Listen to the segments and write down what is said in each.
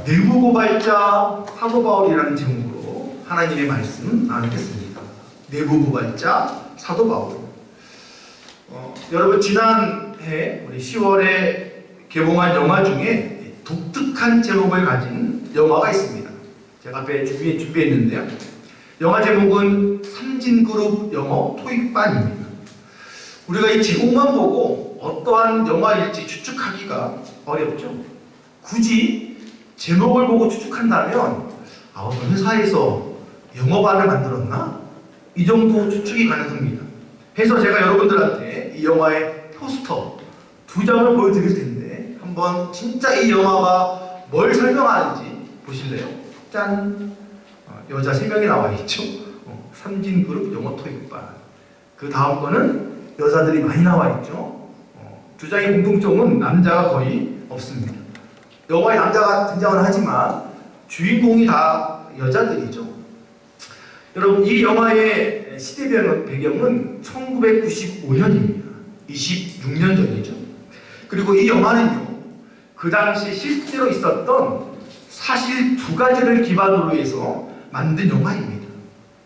내부고발자 사도 바울이라는 제목으로 하나님의 말씀 나누겠습니다. 내부고발자 사도 바울. 여러분 지난해 우리 10월에 개봉한 영화 중에 독특한 제목을 가진 영화가 있습니다. 제가 앞에 준비했는데요. 영화 제목은 삼진그룹 영어 토익반입니다. 우리가 이 제목만 보고 어떠한 영화일지 추측하기가 어렵죠. 굳이 제목을 보고 추측한다면 어떤 회사에서 영어반을 만들었나? 이 정도 추측이 가능합니다. 그래서 제가 여러분들한테 이 영화의 포스터 2장을 보여드릴 텐데 한번 진짜 이 영화가 뭘 설명하는지 보실래요? 짠! 여자 3명이 나와 있죠. 삼진그룹 영어 토익반. 그 다음 거는 여자들이 많이 나와 있죠. 2장의 공통점은 남자가 거의 없습니다. 영화에 남자가 등장을 하지만 주인공이 다 여자들이죠. 여러분 이 영화의 시대 배경은 1995년입니다. 26년 전이죠. 그리고 이 영화는요, 그 당시 실제로 있었던 사실 2가지를 기반으로 해서 만든 영화입니다.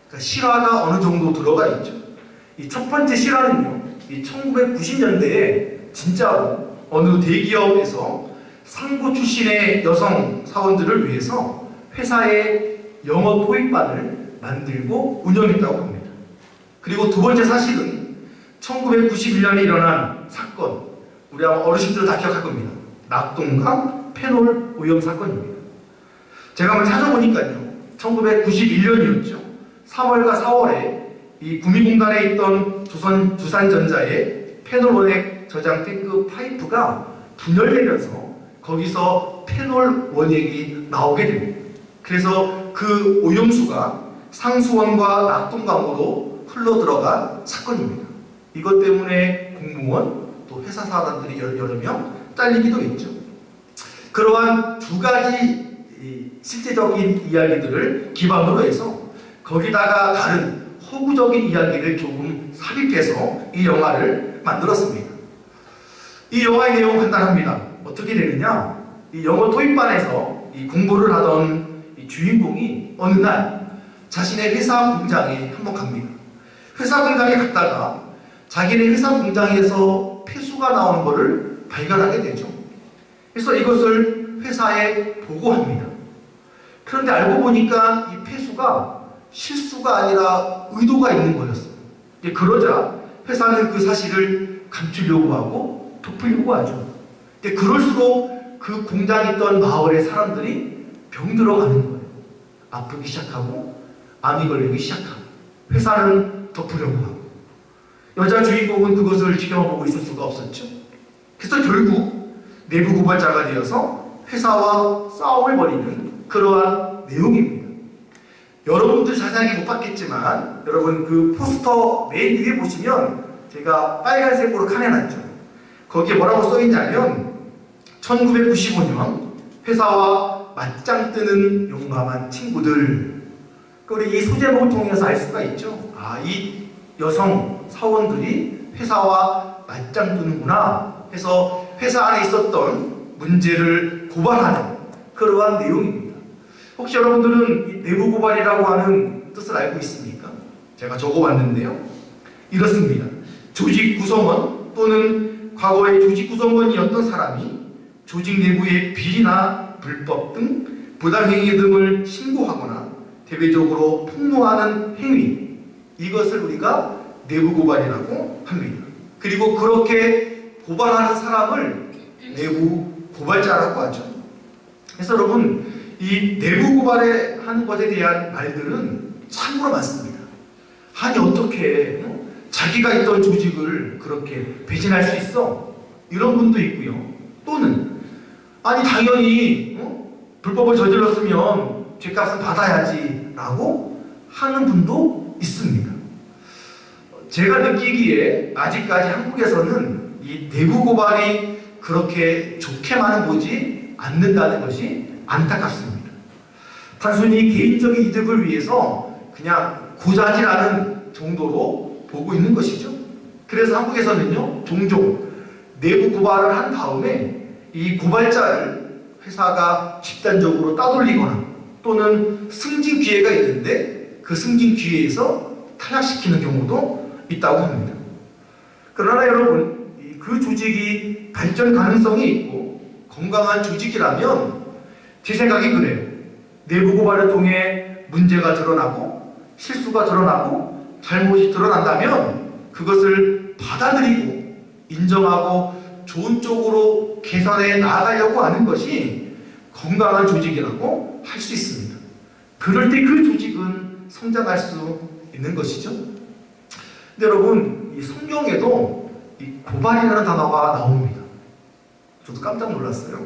그러니까 실화가 어느 정도 들어가 있죠. 이 첫 번째 실화는요, 이 1990년대에 진짜로 어느 대기업에서 상부 출신의 여성 사원들을 위해서 회사의 영어 토익반을 만들고 운영했다고 합니다. 그리고 2번째 사실은 1991년에 일어난 사건, 우리 아마 어르신들은 다 기억할 겁니다. 낙동강 페놀 오염 사건입니다. 제가 한번 찾아보니까요, 1991년이었죠. 3월과 4월에 이 구미공단에 있던 두산전자의 페놀 원액 저장 탱크 파이프가 분열되면서 거기서 페놀 원액이 나오게 됩니다. 그래서 그 오염수가 상수원과 낙동강으로 흘러들어간 사건입니다. 이것 때문에 공무원 또 회사 사람들이 여러 명 잘리기도 했죠. 그러한 2가지 실제적인 이야기들을 기반으로 해서 거기다가 다른 허구적인 이야기를 조금 삽입해서 이 영화를 만들었습니다. 이 영화의 내용은 간단합니다. 어떻게 되느냐? 이 영어 토익반에서 이 공부를 하던 이 주인공이 어느 날 자신의 회사 공장에 한번 갑니다. 회사 공장에 갔다가 자기네 회사 공장에서 폐수가 나오는 것을 발견하게 되죠. 그래서 이것을 회사에 보고합니다. 그런데 알고 보니까 이 폐수가 실수가 아니라 의도가 있는 거였어요. 그러자 회사는 그 사실을 감추려고 하고 덮으려고 하죠. 그럴수록 그 공장에 있던 마을의 사람들이 병들어가는 거예요. 아프기 시작하고 암이 걸리기 시작하고 회사는 덮으려고 하고 여자 주인공은 그것을 지켜보고 있을 수가 없었죠. 그래서 결국 내부 고발자가 되어서 회사와 싸움을 벌이는 그러한 내용입니다. 여러분들 자세하게 못 봤겠지만 여러분 그 포스터 맨 위에 보시면 제가 빨간색으로 칸해놨죠. 거기에 뭐라고 써있냐면 1995년 회사와 맞짱 뜨는 용감한 친구들. 우리 이 소제목을 통해서 알 수가 있죠. 이 여성 사원들이 회사와 맞짱 뜨는구나 해서 회사 안에 있었던 문제를 고발하는 그러한 내용입니다. 혹시 여러분들은 이 내부 고발이라고 하는 뜻을 알고 있습니까? 제가 적어봤는데요. 이렇습니다. 조직 구성원 또는 과거의 조직 구성원이었던 사람이 조직 내부의 비리나 불법 등 부당행위 등을 신고하거나 대외적으로 폭로하는 행위, 이것을 우리가 내부 고발이라고 합니다. 그리고 그렇게 고발하는 사람을 내부 고발자라고 하죠. 그래서 여러분 이 내부 고발에 하는 것에 대한 말들은 참으로 많습니다. 아니 어떻게 자기가 있던 조직을 그렇게 배신할 수 있어? 이런 분도 있고요. 또는 아니 당연히 불법을 저질렀으면 죄값은 받아야지 라고 하는 분도 있습니다. 제가 느끼기에 아직까지 한국에서는 이 내부 고발이 그렇게 좋게만은 보지 않는다는 것이 안타깝습니다. 단순히 개인적인 이득을 위해서 그냥 고자질하는 정도로 보고 있는 것이죠. 그래서 한국에서는요 종종 내부 고발을 한 다음에 이 고발자를 회사가 집단적으로 따돌리거나 또는 승진 기회가 있는데 그 승진 기회에서 탈락시키는 경우도 있다고 합니다. 그러나 여러분, 그 조직이 발전 가능성이 있고 건강한 조직이라면 제 생각이 그래요. 내부 고발을 통해 문제가 드러나고 실수가 드러나고 잘못이 드러난다면 그것을 받아들이고 인정하고 좋은 쪽으로 개선해 나아가려고 하는 것이 건강한 조직이라고 할 수 있습니다. 그럴 때 그 조직은 성장할 수 있는 것이죠. 근데 여러분, 이 성경에도 이 고발이라는 단어가 나옵니다. 저도 깜짝 놀랐어요.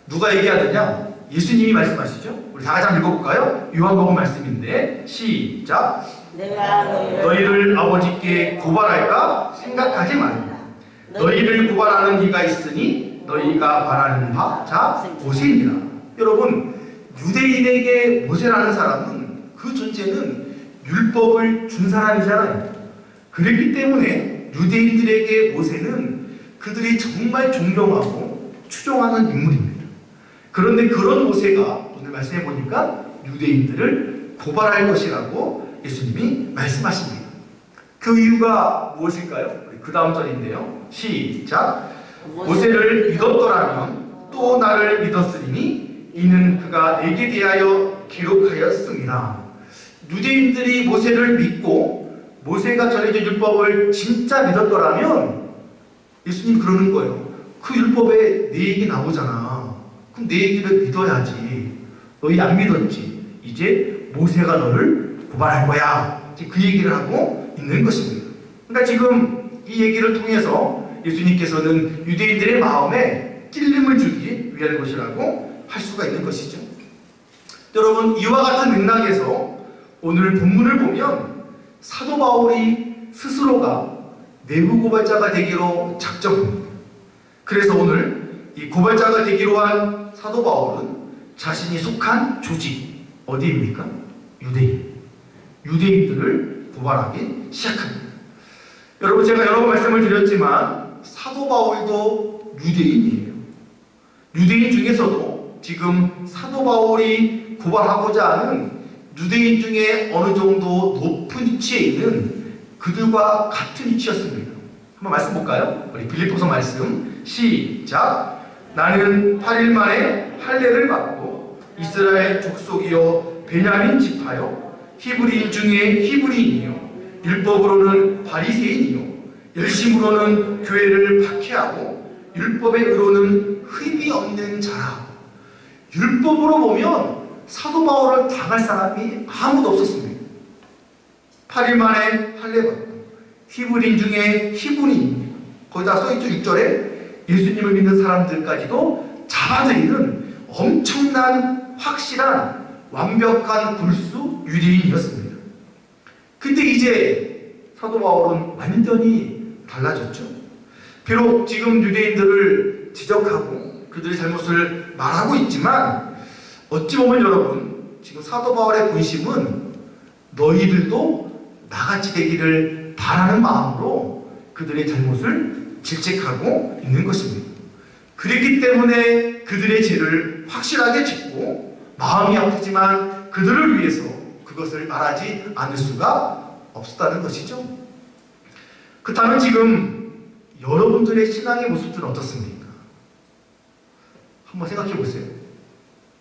누가 얘기하느냐? 예수님이 말씀하시죠. 우리 다 같이 한번 읽어볼까요? 요한복음 말씀인데 시작. 내가 너희를 아버지께 고발할까 생각하지 말라. 너희를 고발하는 이가 있으니 너희가 말하는 바 자 모세이니라. 여러분, 유대인에게 모세라는 사람은 그 존재는 율법을 준 사람이잖아요. 그랬기 때문에 유대인들에게 모세는 그들이 정말 존경하고 추종하는 인물입니다. 그런데 그런 모세가 오늘 말씀해 보니까 유대인들을 고발할 것이라고 예수님이 말씀하십니다. 그 이유가 무엇일까요? 그 다음 절인데요. 시작. 모세를 믿었더라면 또 나를 믿었으리니 이는 그가 내게 대하여 기록하였습니다. 유대인들이 모세를 믿고 모세가 전해준 율법을 진짜 믿었더라면 예수님 그러는 거예요. 그 율법에 내 얘기 나오잖아. 그럼 내 얘기를 믿어야지. 너희 안 믿었지. 이제 모세가 너를 고발할 거야. 그 얘기를 하고 있는 것입니다. 그러니까 지금 이 얘기를 통해서 예수님께서는 유대인들의 마음에 찔림을 주기 위한 것이라고 할 수가 있는 것이죠. 여러분, 이와 같은 맥락에서 오늘 본문을 보면 사도 바울이 스스로가 내부 고발자가 되기로 작정합니다. 그래서 오늘 이 고발자가 되기로 한 사도 바울은 자신이 속한 조직, 어디입니까? 유대인들을 고발하기 시작합니다. 여러분, 제가 여러 번 말씀을 드렸지만 사도 바울도 유대인이에요. 유대인 중에서도 지금 사도 바울이 고발하고자 하는 유대인 중에 어느 정도 높은 위치에 있는 그들과 같은 위치였습니다. 한번 말씀 볼까요? 우리 빌립보서 말씀 시작. 나는 8일 만에 할례를 받고 이스라엘 족속이요 베냐민 지파요 히브리인 중에 히브리인이요 율법으로는 바리새인이요 열심으로는 교회를 박해하고 율법의 의로는 흠이 없는 자라. 율법으로 보면 사도 바울을 당할 사람이 아무도 없었습니다. 8일 만에 할례받고 히브리인 중에 히브리인, 거기다 써있죠. 6절에 예수님을 믿는 사람들까지도 잡아들이는 엄청난 확실한 완벽한 굴수 유대인이었습니다. 근데 이제 사도 바울은 완전히 달라졌죠. 비록 지금 유대인들을 지적하고 그들의 잘못을 말하고 있지만 어찌 보면 여러분, 지금 사도 바울의 본심은 너희들도 나같이 되기를 바라는 마음으로 그들의 잘못을 질책하고 있는 것입니다. 그렇기 때문에 그들의 죄를 확실하게 짚고 마음이 아프지만 그들을 위해서 그것을 말하지 않을 수가 없었다는 것이죠. 그렇다면 지금 여러분들의 신앙의 모습들은 어떻습니까? 한번 생각해 보세요.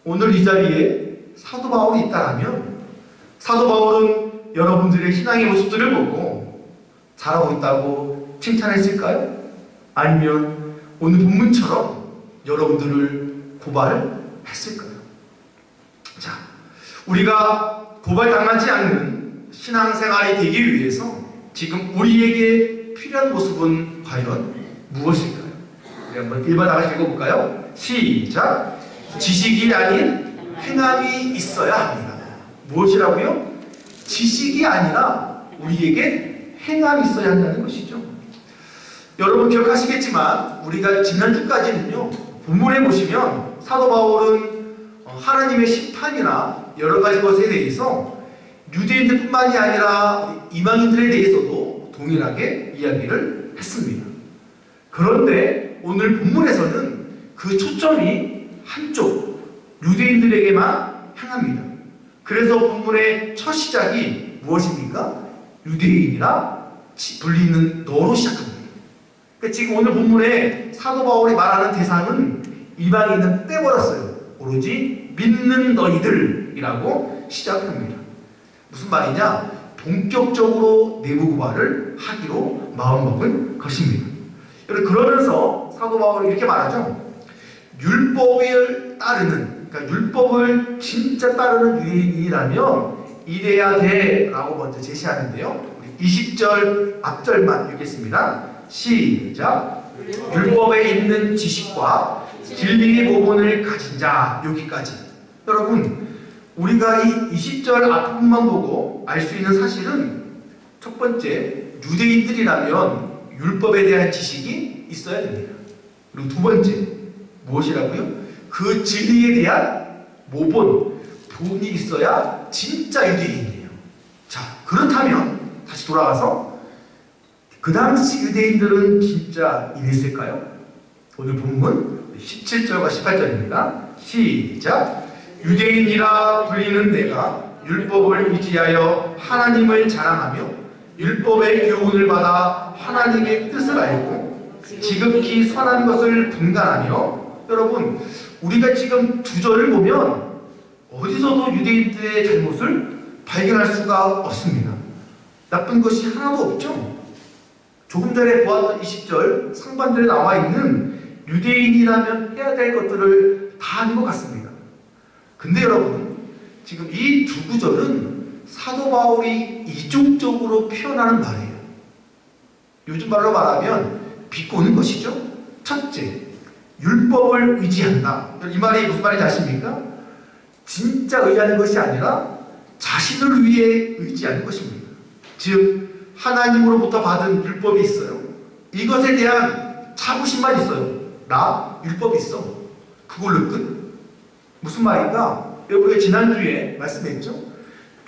오늘 이 자리에 사도 바울이 있다면 사도 바울은 여러분들의 신앙의 모습들을 보고 잘하고 있다고 칭찬했을까요? 아니면 오늘 본문처럼 여러분들을 고발했을까요? 자, 우리가 고발당하지 않는 신앙생활이 되기 위해서 지금 우리에게 필요한 모습은 과연 무엇일까요? 우리 한번 1번 다 같이 읽어볼까요? 시작! 지식이 아닌 행함이 있어야 합니다. 무엇이라고요? 지식이 아니라 우리에게 행함이 있어야 한다는 것이죠. 여러분 기억하시겠지만 우리가 지난주까지는요, 본문에 보시면 사도 바울은 하나님의 심판이나 여러 가지 것에 대해서 유대인들뿐만이 아니라 이방인들에 대해서도 동일하게 이야기를 했습니다. 그런데 오늘 본문에서는 그 초점이 한쪽 유대인들에게만 향합니다. 그래서 본문의 첫 시작이 무엇입니까? 유대인이라 불리는 너로 시작합니다. 그러니까 지금 오늘 본문에 사도 바울이 말하는 대상은 이방인은 빼버렸어요. 오로지 믿는 너희들이라고 시작합니다. 무슨 말이냐? 본격적으로 내부 구발을 하기로 마음먹은 것입니다. 그러면서 사도 바울이 이렇게 말하죠. 율법을 따르는, 그러니까 율법을 진짜 따르는 유대인이라면 이래야 돼 라고 먼저 제시하는데요. 20절 앞절만 읽겠습니다. 시작. 율법에 있는 지식과 진리의 모본을 가진 자. 여기까지. 여러분, 우리가 이 20절 앞부분만 보고 알 수 있는 사실은 첫 번째, 유대인들이라면 율법에 대한 지식이 있어야 됩니다. 그리고 두 번째, 무엇이라고요? 그 진리에 대한 모본, 본이 있어야 진짜 유대인이에요. 자, 그렇다면 다시 돌아가서 그 당시 유대인들은 진짜 이랬을까요? 오늘 본문 17절과 18절입니다. 시작. 유대인이라 불리는 내가 율법을 의지하여 하나님을 자랑하며 율법의 교훈을 받아 하나님의 뜻을 알고 지극히 선한 것을 분간하며. 여러분, 우리가 지금 두 절을 보면 어디서도 유대인들의 잘못을 발견할 수가 없습니다. 나쁜 것이 하나도 없죠. 조금 전에 보았던 20절 상반절에 나와 있는 유대인이라면 해야 될 것들을 다 하는 것 같습니다. 근데 여러분, 지금 이 두 구절은 사도 바울이 이중적으로 표현하는 말이에요. 요즘 말로 말하면 비꼬는 것이죠. 첫째, 율법을 의지한다. 이 말이 무슨 말인지 아십니까? 진짜 의지하는 것이 아니라 자신을 위해 의지하는 것입니다. 즉, 하나님으로부터 받은 율법이 있어요. 이것에 대한 자부심만 있어요. 나 율법이 있어. 그걸로 끝. 무슨 말인가? 우리가 지난주에 말씀했죠.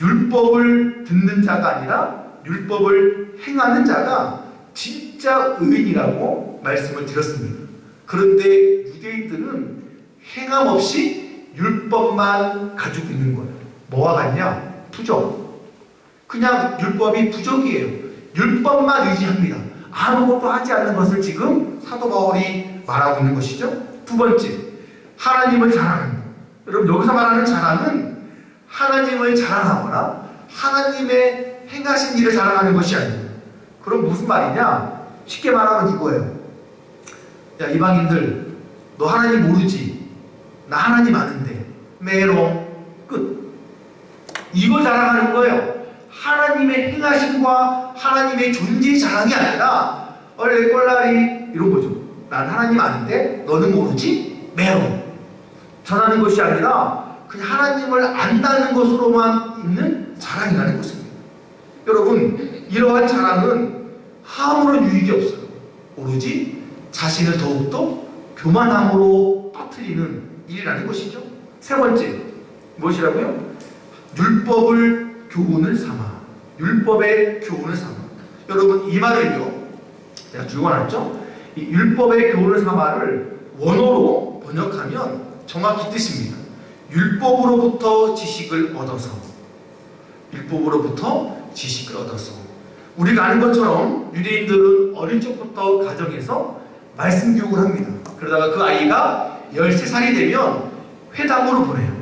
율법을 듣는 자가 아니라 율법을 행하는 자가 진짜 의인이라고 말씀을 드렸습니다. 그런데 유대인들은 행함 없이 율법만 가지고 있는 거예요. 뭐와 같냐? 부적. 그냥 율법이 부적이에요. 율법만 의지합니다. 아무것도 하지 않는 것을 지금 사도 바울이 말하고 있는 것이죠. 두 번째, 하나님을 자랑합니다. 여러분, 여기서 말하는 자랑은 하나님을 자랑하거나 하나님의 행하신 일을 자랑하는 것이 아닙니다. 그럼 무슨 말이냐? 쉽게 말하면 이거예요. 야, 이방인들, 너 하나님 모르지? 나 하나님 아는데. 메롱. 끝. 이거 자랑하는 거예요. 하나님의 행하심과 하나님의 존재의 자랑이 아니라 얼레 꼴라리 이런 거죠. 난 하나님 아는데 너는 모르지? 메롱. 전하는 것이 아니라 그냥 하나님을 안다는 것으로만 있는 자랑이라는 것입니다. 여러분, 이러한 자랑은 아무런 유익이 없어요. 오로지 자신을 더욱더 교만함으로 빠뜨리는 일이라는 것이죠. 세 번째, 무엇이라고요? 율법을 교훈을 삼아. 율법의 교훈을 삼아. 여러분, 이 말을요, 제가 줄거놨죠? 이 율법의 교훈을 삼아를 원어로 번역하면 정확히 뜻입니다. 율법으로부터 지식을 얻어서. 율법으로부터 지식을 얻어서. 우리가 아는 것처럼 유대인들은 어린 적부터 가정에서 말씀 교육을 합니다. 그러다가 그 아이가 13살이 되면 회당으로 보내요.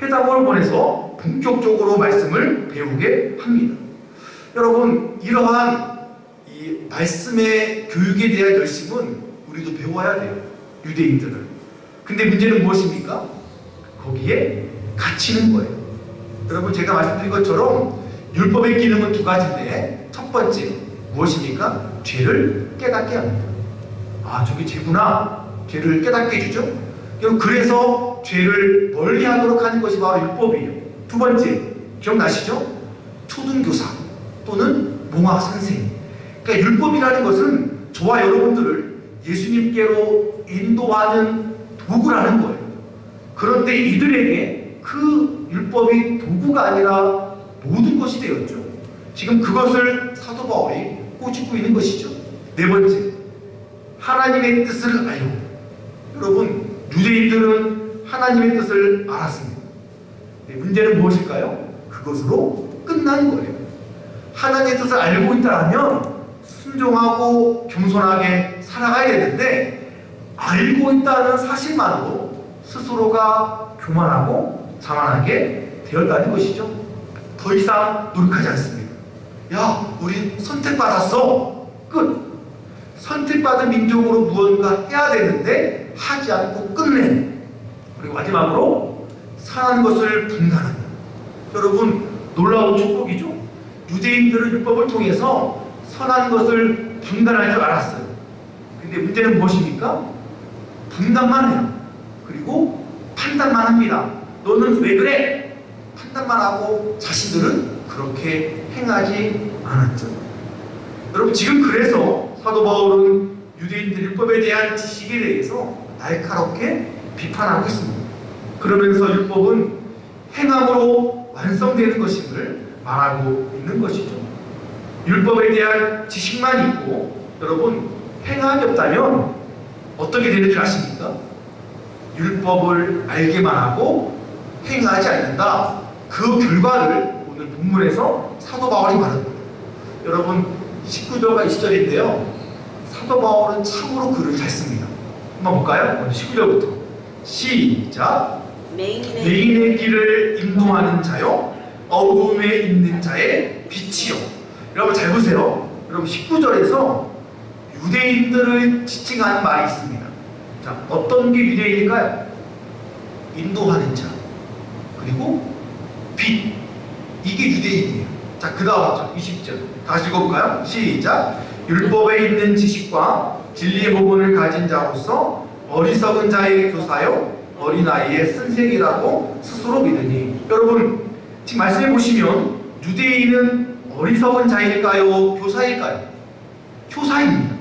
회당으로 보내서 본격적으로 말씀을 배우게 합니다. 여러분, 이러한 이 말씀의 교육에 대한 열심은 우리도 배워야 돼요. 유대인들은. 근데 문제는 무엇입니까? 거기에 갇히는 거예요. 여러분, 제가 말씀드린 것처럼 율법의 기능은 두 가지인데, 첫 번째 무엇입니까? 죄를 깨닫게 합니다. 아, 저게 죄구나. 죄를 깨닫게 해주죠. 그래서 죄를 멀리하도록 하는 것이 바로 율법이에요. 두 번째, 기억나시죠? 초등교사 또는 몽학 선생. 그러니까 율법이라는 것은 저와 여러분들을 예수님께로 인도하는 도구라는 거예요. 그런데 이들에게 그 율법이 도구가 아니라 모든 것이 되었죠. 지금 그것을 사도 바울이 꼬집고 있는 것이죠. 네 번째, 하나님의 뜻을 알고, 여러분 유대인들은 하나님의 뜻을 알았습니다. 문제는 무엇일까요? 그것으로 끝나는 거예요. 하나님의 뜻을 알고 있다면 순종하고 겸손하게 살아가야 되는데, 알고 있다는 사실만으로 스스로가 교만하고 자만하게 되었다는 것이죠. 더 이상 노력하지 않습니다. 야, 우리 선택받았어. 끝. 선택받은 민족으로 무언가 해야 되는데 하지 않고 끝내. 그리고 마지막으로 선한 것을 분간한다. 여러분, 놀라운 축복이죠. 유대인들은 율법을 통해서 선한 것을 분간할 줄 알았어요. 근데 문제는 무엇입니까? 분간만 해요. 그리고 판단만 합니다. 너는 왜 그래? 판단만 하고 자신들은 그렇게 행하지 않았죠. 여러분, 지금 그래서 사도 바울은 유대인들 율법에 대한 지식에 대해서 날카롭게 비판하고 있습니다. 그러면서 율법은 행함으로 완성되는 것임을 말하고 있는 것이죠. 율법에 대한 지식만 있고 여러분 행함이 없다면 어떻게 되는 줄 아십니까? 율법을 알기만 하고 행하지 않는다. 그 결과를 오늘 본문에서 사도 바울이 말합니다. 여러분 19절과 20절인데요. 사도 바울은 참으로 글을 잘 씁니다. 한번 볼까요? 먼저 19절부터 시작. 맹인의 길을 인도하는 자요, 어두움에 있는 자의 빛이요. 여러분 잘 보세요. 여러분 19절에서 유대인들을 지칭하는 말이 있습니다. 자, 어떤 게 유대인일까요? 인도하는 자, 그리고 빛. 이게 유대인이에요. 자, 그 다음 20절 다시 읽어볼까요? 시작. 율법에 있는 지식과 진리의 모본을 가진 자로서 어리석은 자의 교사요, 어린아이의 선생이라고 스스로 믿으니. 여러분 지금 말씀해 보시면 유대인은 어리석은 자일까요? 교사일까요? 교사입니다.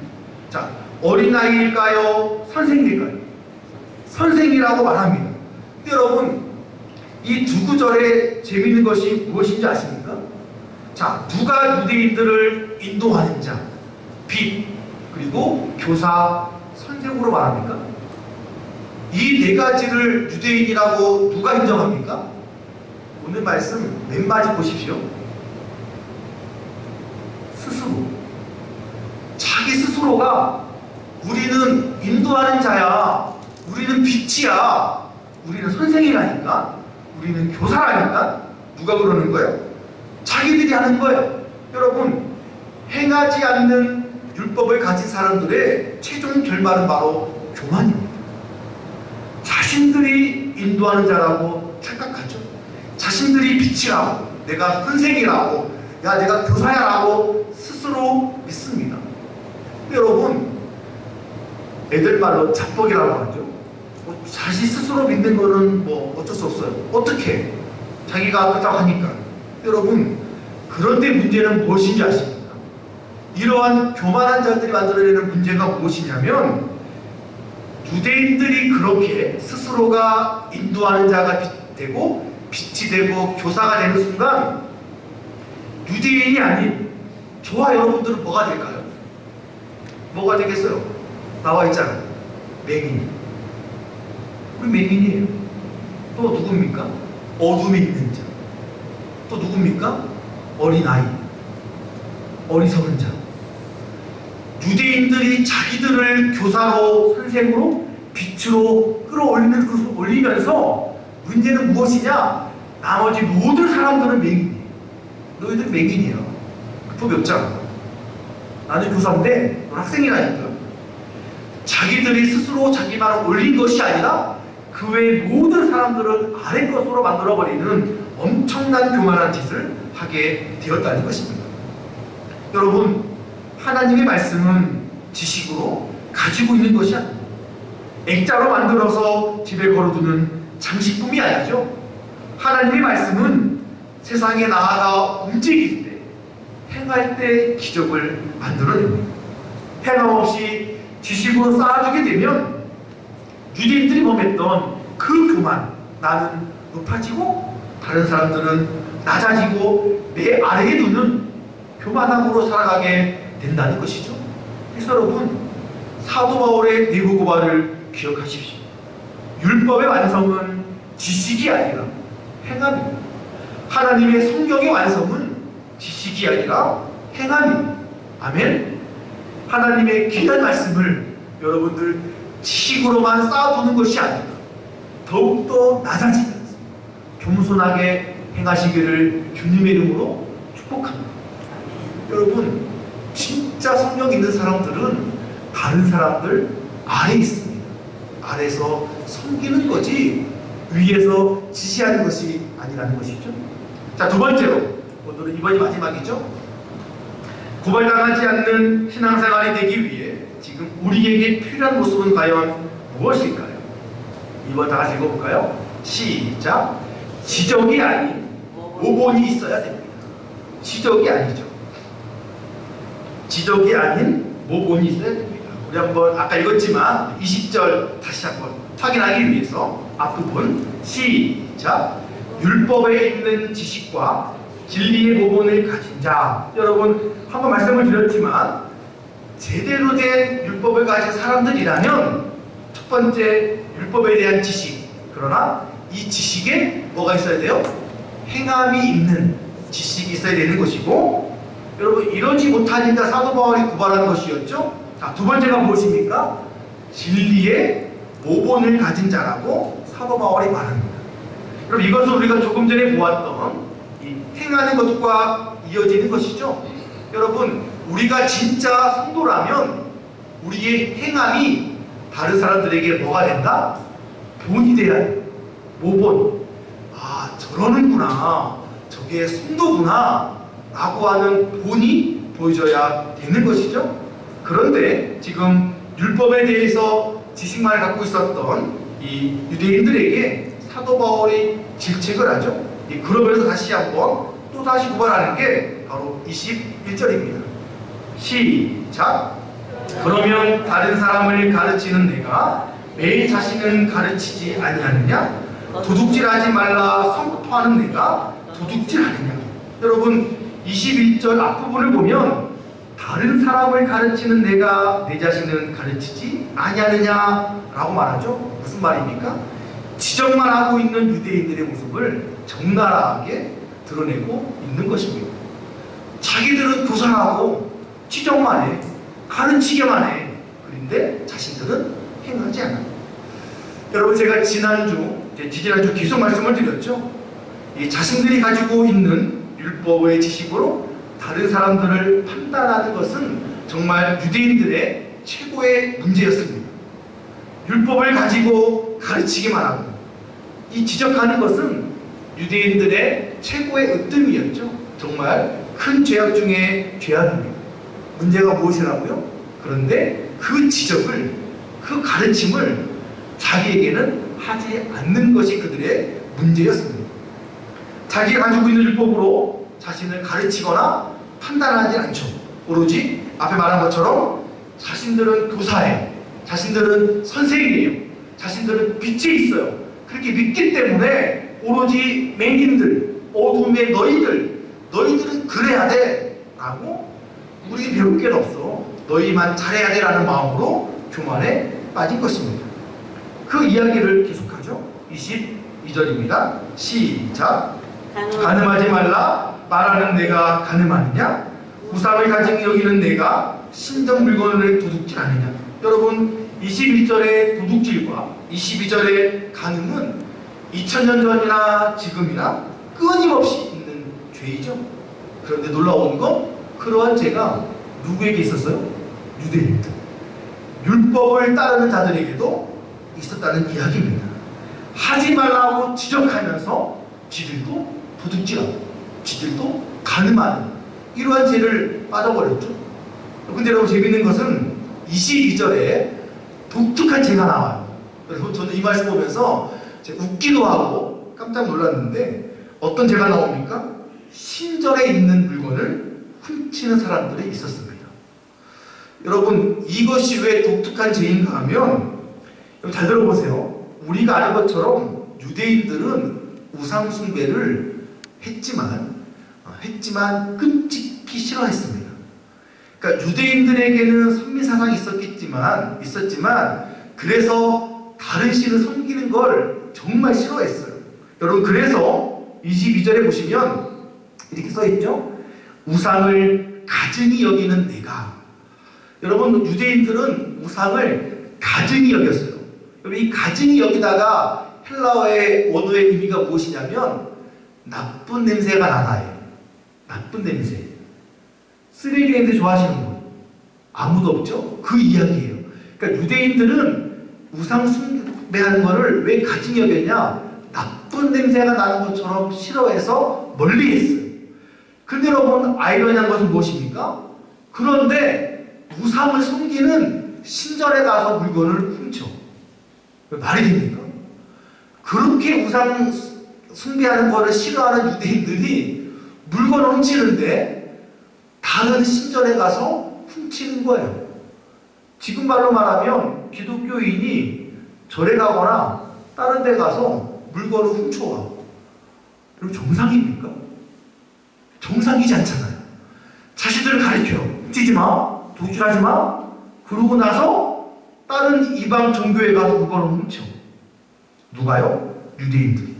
자, 어린아이일까요? 선생일까요? 선생이라고 말합니다. 근데 여러분 이 두 구절에 재미있는 것이 무엇인지 아십니까? 자, 누가 유대인들을 인도하는 자, 빛, 그리고 교사, 선생으로 말합니까? 이 네 가지를 유대인이라고 누가 인정합니까? 오늘 말씀 맨 마디 보십시오. 스스로. 자기 스스로가 우리는 인도하는 자야, 우리는 빛이야, 우리는 선생이라니까, 우리는 교사라니까. 누가 그러는 거예요? 자기들이 하는 거예요. 여러분, 행하지 않는 율법을 가진 사람들의 최종 결말은 바로 교만입니다. 자신들이 인도하는 자라고 착각하죠. 자신들이 빛이라고, 내가 선생이라고, 야 내가 교사야라고 스스로 믿습니다. 여러분, 애들 말로 자뻑이라고 하죠. 자신 스스로 믿는 거는 뭐 어쩔 수 없어요. 어떻게? 자기가 그렇다고 하니까. 여러분, 그런데 문제는 무엇인지 아십니까? 이러한 교만한 자들이 만들어내는 문제가 무엇이냐면, 유대인들이 그렇게 스스로가 인도하는 자가 되고 빛이 되고 교사가 되는 순간 유대인이 아닌 저와 여러분들은 뭐가 될까요? 뭐가 되겠어요? 나와 있잖아요. 맹인. 우리 맹인이에요. 또 누굽니까? 어둠에 있는 자. 또 누굽니까? 어린아이, 어리석은 자. 유대인들이 자기들을 교사로, 선생으로, 빛으로 끌어올리는 것을 올리면서 문제는 무엇이냐? 나머지 모든 사람들은 맹인이에요. 너희들 맹인이야. 율법이 없잖아. 나는 교사인데 넌 학생이라니까. 자기들이 스스로 자기만을 올린 것이 아니라 그 외의 모든 사람들은 아래 것으로 만들어버리는 엄청난 교만한 짓을 하게 되었다는 것입니다. 여러분, 하나님의 말씀은 지식으로 가지고 있는 것이 아닙니다. 액자로 만들어서 집에 걸어두는 장식품이 아니죠. 하나님의 말씀은 세상에 나아가 움직일 때, 행할 때 기적을 만들어냅니다. 행함 없이 지식으로 쌓아두게 되면 유대인들이 범했던 그 교만, 나는 높아지고 다른 사람들은 낮아지고 내 아래에 두는 교만함으로 살아가게 된다는 것이죠. 그래서 여러분, 사도 바울의 내부 고발을 기억하십시오. 율법의 완성은 지식이 아니라 행함입니다. 하나님의 성경의 완성은 지식이 아니라 행함입니다. 아멘. 하나님의 귀한 말씀을 여러분들 지식으로만 쌓아두는 것이 아니라 더욱더 낮아지면서 겸손하게 행하시기를 주님의 이름으로 축복합니다. 여러분, 진짜 성경 있는 사람들은 다른 사람들 아래에 있습니다. 아래에서 섬기는 거지 위에서 지시하는 것이 아니라는 것이죠. 자, 두 번째로, 오늘은 이번이 마지막이죠. 고발당하지 않는 신앙생활이 되기 위해 지금 우리에게 필요한 모습은 과연 무엇일까요? 이번 다 같이 읽어볼까요? 시작. 지적이 아닌 모본이 있어야 됩니다. 지적이 아니죠. 지적이 아닌 모본이 있어야 됩니다. 우리 한번 아까 읽었지만 20절 다시 한번 확인하기 위해서 앞부분 시작. 율법에 있는 지식과 진리의 모본을 가진 자. 여러분 한번 말씀을 드렸지만 제대로 된 율법을 가진 사람들이라면 첫 번째 율법에 대한 지식, 그러나 이 지식에 뭐가 있어야 돼요? 행함이 있는 지식이 있어야 되는 것이고, 여러분 이러지 못하니까 사도 바울이 고발하는 것이었죠. 자, 두 번째가 무엇입니까? 진리의 모본을 가진 자라고 사도 바울이 말합니다. 여러분 이것은 우리가 조금 전에 보았던 이 행하는 것과 이어지는 것이죠. 여러분 우리가 진짜 성도라면 우리의 행함이 다른 사람들에게 뭐가 된다? 본이 돼야 돼요. 모본. 아, 저러는구나, 저게 성도구나 라고 하는 본이 보여줘야 되는 것이죠. 그런데 지금 율법에 대해서 지식만을 갖고 있었던 이 유대인들에게 사도 바울이 질책을 하죠. 그러면서 다시 한번 또 다시 고발하는 게 바로 21절입니다. 시작. 그러면 다른 사람을 가르치는 내가 내 자신은 가르치지 아니하느냐? 도둑질하지 말라 선포하는 내가 도둑질하느냐? 여러분 21절 앞부분을 보면 다른 사람을 가르치는 내가 내 자신은 가르치지 아니하느냐 라고 말하죠. 무슨 말입니까? 지적만 하고 있는 유대인들의 모습을 적나라하게 드러내고 있는 것입니다. 자기들은 교사하고 지적만 해, 가르치게만 해. 그런데 자신들은 행하지 않아요. 여러분 제가 지지난주 계속 말씀을 드렸죠. 이 자신들이 가지고 있는 율법의 지식으로 다른 사람들을 판단하는 것은 정말 유대인들의 최고의 문제였습니다. 율법을 가지고 가르치기만 하고 이 지적하는 것은 유대인들의 최고의 으뜸이었죠. 정말 큰 죄악 중에 죄악입니다. 문제가 무엇이라고요? 그런데 그 지적을, 그 가르침을 자기에게는 하지 않는 것이 그들의 문제였습니다. 자기가 가지고 있는 율법으로 자신을 가르치거나 판단하지 않죠. 오로지 앞에 말한 것처럼 자신들은 교사예요. 자신들은 선생이에요. 자신들은 빛에 있어요. 그렇게 믿기 때문에 오로지 맹인들, 어둠의 너희들은 그래야 돼 라고 우리 배울 게 없어, 너희만 잘해야 돼 라는 마음으로 교만에 빠진 것입니다. 그 이야기를 계속하죠. 22절입니다. 시작. 간음하지 말라 말하는 내가 간음하느냐? 우상을 가진 여기는 내가 신전 물건을 도둑질하느냐? 여러분 21절의 도둑질과 22절의 간음은 2000년 전이나 지금이나 끊임없이 있는 죄이죠. 그런데 놀라운 건 그러한 죄가 누구에게 있었어요? 유대인들, 율법을 따르는 자들에게도 있었다는 이야기입니다. 하지 말라고 지적하면서 지들도 도둑질하고 지들도 간음하는 이러한 죄를 빠져버렸죠. 근데 여러분 재밌는 것은 22절에 독특한 죄가 나와요. 그래서 저는 이 말씀 보면서 웃기도 하고 깜짝 놀랐는데 어떤 죄가 나옵니까? 신전에 있는 물건을 훔치는 사람들이 있었습니다. 여러분 이것이 왜 독특한 죄인가 하면, 여러분 잘 들어보세요. 우리가 아는 것처럼 유대인들은 우상 숭배를 했지만 끔찍히 싫어했습니다. 그러니까 유대인들에게는 선민 사상이 있었지만 그래서 다른 신을 섬기는 걸 정말 싫어했어요. 여러분, 그래서 22절에 보시면 이렇게 써있죠. 우상을 가증히 여기는 내가. 여러분, 유대인들은 우상을 가증히 여겼어요. 여러분, 이 가증히 여기다가 헬라어의 원어의 의미가 무엇이냐면 나쁜 냄새가 나다예요. 나쁜 냄새. 쓰레기 냄새 좋아하시는 분 아무도 없죠? 그 이야기예요. 그러니까 유대인들은 우상 숭배하는 거를 왜 가증히 여겼냐? 나쁜 냄새가 나는 것처럼 싫어해서 멀리했어요. 근데 여러분, 아이러니한 것은 무엇입니까? 그런데 우상을 섬기는 신전에 가서 물건을 훔쳐. 말이 됩니까? 그렇게 우상 숭배하는 것을 싫어하는 유대인들이 물건을 훔치는데 다른 신전에 가서 훔치는 거예요. 지금 말로 말하면 기독교인이 절에 가거나 다른 데 가서 물건을 훔쳐와. 그럼 정상입니까? 정상이지 않잖아요. 자신들을 가르쳐요. 훔치지 마, 도둑질하지 마. 그러고 나서 다른 이방 종교에 가서 물건을 훔쳐. 누가요? 유대인들이.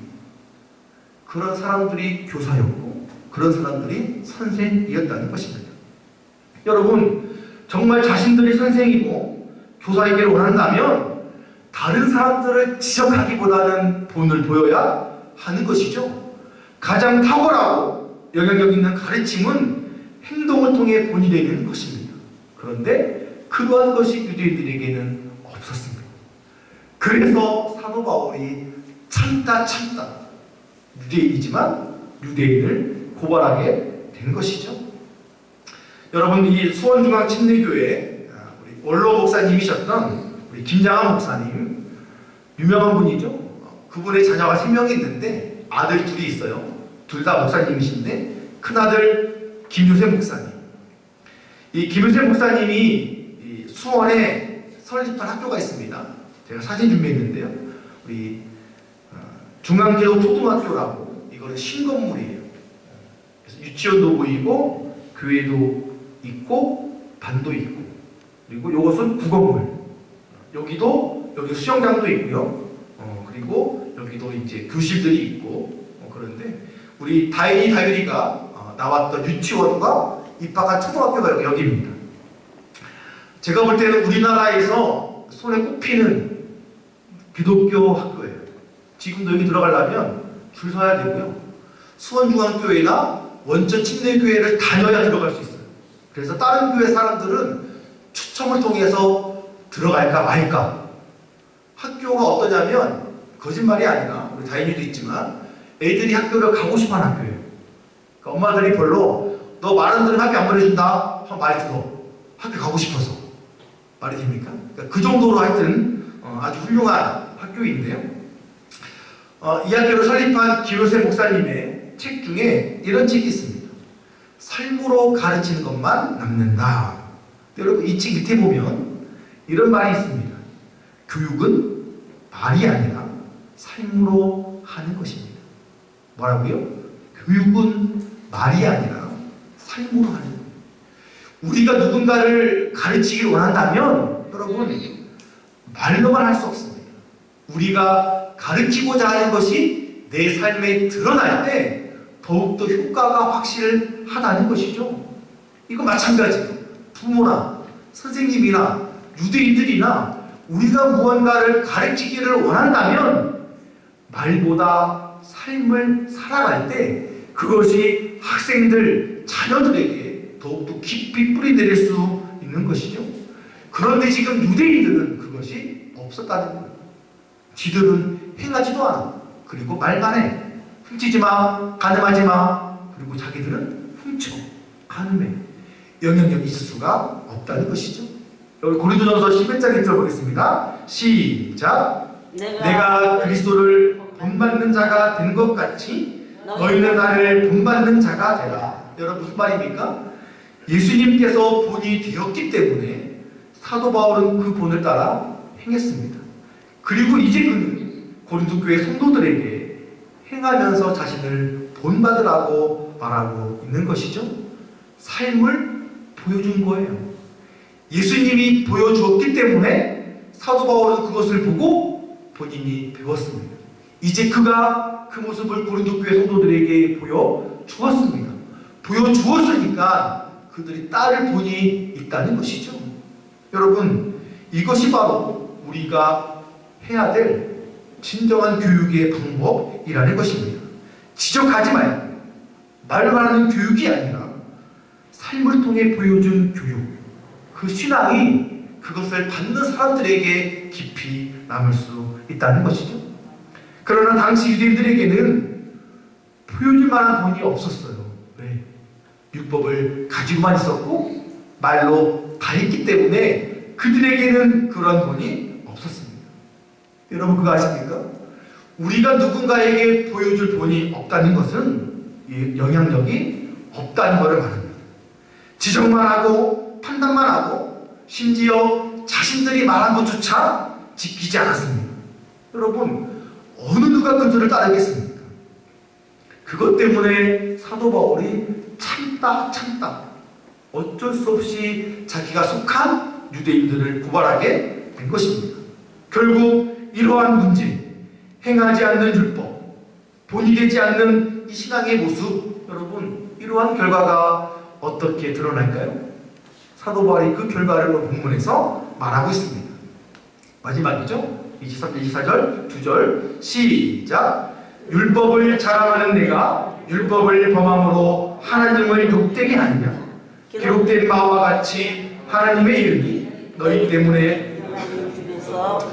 그런 사람들이 교사였고 그런 사람들이 선생이었다는 것입니다. 여러분, 정말 자신들이 선생이고 교사이기를 원한다면 다른 사람들을 지적하기보다는 본을 보여야 하는 것이죠. 가장 탁월하고 영향력 있는 가르침은 행동을 통해 본이 되는 것입니다. 그런데 그러한 것이 유대인들에게는 없었습니다. 그래서 사도 바울이 참다 유대인이지만 유대인을 고발하게 된 것이죠. 여러분, 이 수원중앙침례교회 우리 원로 목사님이셨던 우리 김장한 목사님, 유명한 분이죠. 그분의 자녀가 3명이 있는데 아들 2이 있어요. 둘 다 목사님이신데 큰아들 김효세 목사님. 이 김효세 목사님이 이 수원에 설립한 학교가 있습니다. 제가 사진 준비했는데요. 우리 중앙계도 초등학교라고, 이거는 신건물이에요. 그래서 유치원도 보이고 교회도 있고 반도 있고, 그리고 이것은 구건물. 여기 수영장도 있고요. 그리고 여기도 이제 교실들이 있고, 그런데 우리 다율이가 나왔던 유치원과 입학한 초등학교가 여기입니다. 제가 볼 때는 우리나라에서 손에 꼽히는 기독교 학교예요. 지금도 여기 들어가려면 줄 서야 되고요. 수원중앙교회나 원천침례교회를 다녀야 들어갈 수 있어요. 그래서 다른 교회 사람들은 추첨을 통해서 들어갈까 말까. 학교가 어떠냐면, 거짓말이 아니라 우리 다인이도 있지만 애들이 학교를 가고 싶어하는 학교예요. 그러니까 엄마들이 별로 너 말 안 들으면 학교 안 보내준다 하면 말 들어. 학교 가고 싶어서. 말이 됩니까? 그러니까 그 정도로 하여튼 아주 훌륭한 학교인데요. 이 학교를 설립한 김효세 목사님의 책 중에 이런 책이 있습니다. 삶으로 가르치는 것만 남는다. 여러분, 이 책 밑에 보면 이런 말이 있습니다. 교육은 말이 아니라 삶으로 하는 것입니다. 뭐라고요? 교육은 말이 아니라 삶으로 하는 겁니다. 우리가 누군가를 가르치길 원한다면 여러분, 말로만 할 수 없습니다. 우리가 가르치고자 하는 것이 내 삶에 드러날 때 더욱더 효과가 확실하다는 것이죠. 이거 마찬가지예요. 부모나 선생님이나 유대인들이나 우리가 무언가를 가르치기를 원한다면 말보다 삶을 살아갈 때 그것이 학생들, 자녀들에게 더욱더 깊이 뿌리내릴 수 있는 것이죠. 그런데 지금 유대인들은 그것이 없었다는 거예요. 지들은 행하지도 않아. 그리고 말만 해. 훔치지 마, 가늠하지 마. 그리고 자기들은 훔쳐, 가늠해. 영향력이 있을 수가 없다는 것이죠. 여기 고린도전서 11장 1절 보겠습니다. 시작. 내가 그리스도를 본받는 자가 된 것 같이 너희는 나를 본받는 자가 되라. 여러분, 무슨 말입니까? 예수님께서 본이 되었기 때문에 사도 바울은 그 본을 따라 행했습니다. 그리고 이제 그는 고린도 교회 성도들에게 행하면서 자신을 본받으라고 말하고 있는 것이죠. 삶을 보여준 거예요. 예수님이 보여주었기 때문에 사도 바울은 그것을 보고 본인이 배웠습니다. 이제 그가 그 모습을 고린도 교회 성도들에게 보여주었습니다. 보여주었으니까 그들이 따를 본이 있다는 것이죠. 여러분, 이것이 바로 우리가 해야 될 진정한 교육의 방법이라는 것입니다. 지적하지 말고 말만 하는 교육이 아니라 삶을 통해 보여준 교육, 그 신앙이 그것을 받는 사람들에게 깊이 남을 수 있다는 것이죠. 그러나 당시 유대인들에게는 보여줄 만한 본이 없었어요. 왜? 율법을 가지고만 있었고 말로 다 했기 때문에 그들에게는 그런 본이 없었습니다. 여러분 그거 아십니까? 우리가 누군가에게 보여줄 본이 없다는 것은 영향력이 없다는 것을 말합니다. 지적만 하고 판단만 하고 심지어 자신들이 말한 것조차 지키지 않았습니다. 여러분 어느 누가 그들을 따르겠습니까? 그것 때문에 사도 바울이 참다 어쩔 수 없이 자기가 속한 유대인들을 고발하게 된 것입니다. 결국 이러한 문제, 행하지 않는 율법, 본이 되지 않는 이 신앙의 모습, 여러분 이러한 결과가 어떻게 드러날까요? 사도 바울이 그 결과를 본문에서 말하고 있습니다. 마지막이죠? 23절, 24절, 2절 시작. 율법을 자랑하는 내가 율법을 범함으로 하나님을 욕되게 하느냐? 기록된 바와 같이 하나님의 이름이 너희 때문에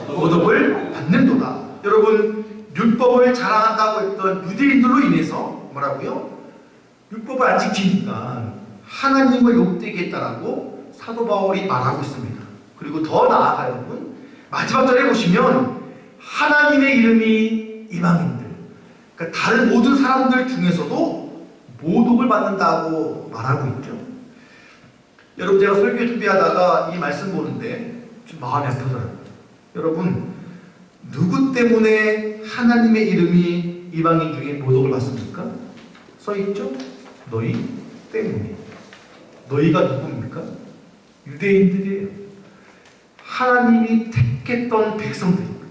모독을 받는도다. 여러분 율법을 자랑한다고 했던 유대인들로 인해서 뭐라고요? 율법을 안 지키니까 하나님을 욕되게 했다라고 사도 바울이 말하고 있습니다. 그리고 더 나아가 여러분 마지막 절에 보시면 하나님의 이름이 이방인들, 그러니까 다른 모든 사람들 중에서도 모독을 받는다고 말하고 있죠. 여러분 제가 설교 준비하다가 이 말씀 보는데 좀 마음이 아프더라고요. 여러분 누구 때문에 하나님의 이름이 이방인 중에 모독을 받습니까? 써있죠? 너희 때문에. 너희가 누굽니까? 유대인들이에요. 하나님이 택했던 백성들입니다.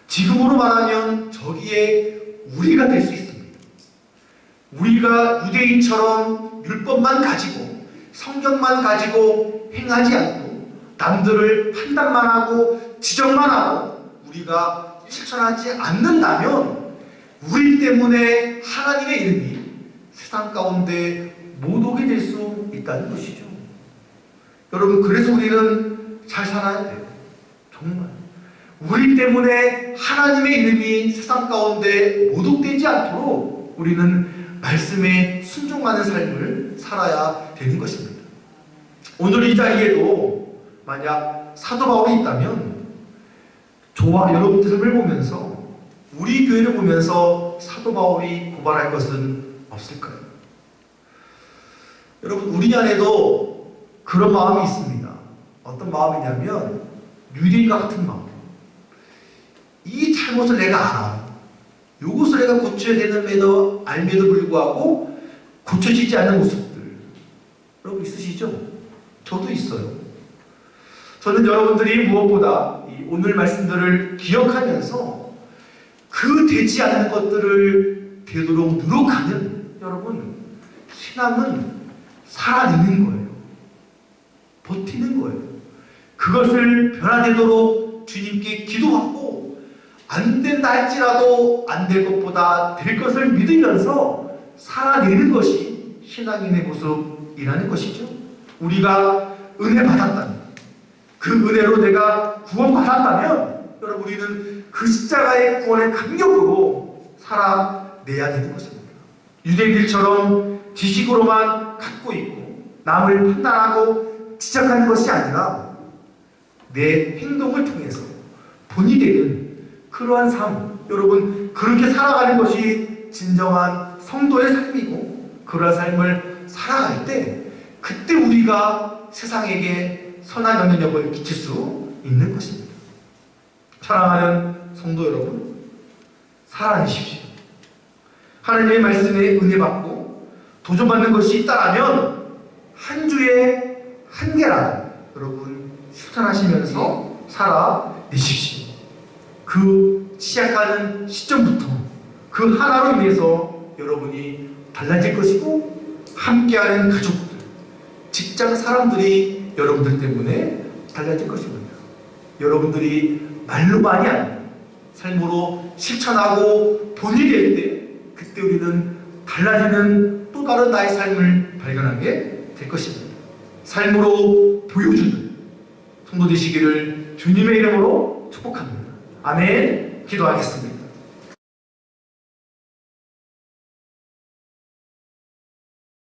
지금으로 말하면 저기에 우리가 될 수 있습니다. 우리가 유대인처럼 율법만 가지고 성경만 가지고 행하지 않고 남들을 판단만 하고 지적만 하고 우리가 실천하지 않는다면 우리 때문에 하나님의 이름이 세상 가운데 모독이 될 수 있다는 것이죠. 여러분 그래서 우리는 잘 살아야 돼요. 정말 우리 때문에 하나님의 이름이 세상 가운데 모독되지 않도록 우리는 말씀에 순종하는 삶을 살아야 되는 것입니다. 오늘 이 자리에도 만약 사도 바울이 있다면 저와 여러분들 삶을 보면서 우리 교회를 보면서 사도 바울이 고발할 것은 없을까요? 여러분 우리 안에도 그런 마음이 있습니다. 어떤 마음이냐면 유대인과 같은 마음. 이 잘못을 내가 알아. 이것을 내가 고쳐야 되는데도 알면도 불구하고 고쳐지지 않는 모습들. 여러분 있으시죠? 저도 있어요. 저는 여러분들이 무엇보다 오늘 말씀들을 기억하면서 그 되지 않는 것들을 되도록 노력하는 여러분 신앙은 살아내는 거예요. 버티는 거예요. 그것을 변화되도록 주님께 기도하고 안 된다 할지라도 안 될 것보다 될 것을 믿으면서 살아내는 것이 신앙인의 모습이라는 것이죠. 우리가 은혜 받았다면 그 은혜로 내가 구원받았다면 여러분 우리는 그 십자가의 구원의 강력으로 살아내야 되는 것입니다. 유대인들처럼 지식으로만 갖고 있고 남을 판단하고 지적하는 것이 아니라 내 행동을 통해서 본이 되는 그러한 삶, 여러분 그렇게 살아가는 것이 진정한 성도의 삶이고 그러한 삶을 살아갈 때 그때 우리가 세상에게 선한 영향력을 끼칠 수 있는 것입니다. 사랑하는 성도 여러분, 살아내십시오. 하나님의 말씀에 은혜 받고 도전받는 것이 있다라면 한 주에 한 개라도 여러분 실천하시면서 살아내십시오. 그 시작하는 시점부터 그 하나로 인해서 여러분이 달라질 것이고, 함께하는 가족들, 직장 사람들이 여러분들 때문에 달라질 것입니다. 여러분들이 말로만이 아니라 삶으로 실천하고 본이 될 때, 그때 우리는 달라지는 또 다른 나의 삶을 발견하게 될 것입니다. 삶으로 보여주는 성도 되시기를 주님의 이름으로 축복합니다. 아멘. 기도하겠습니다.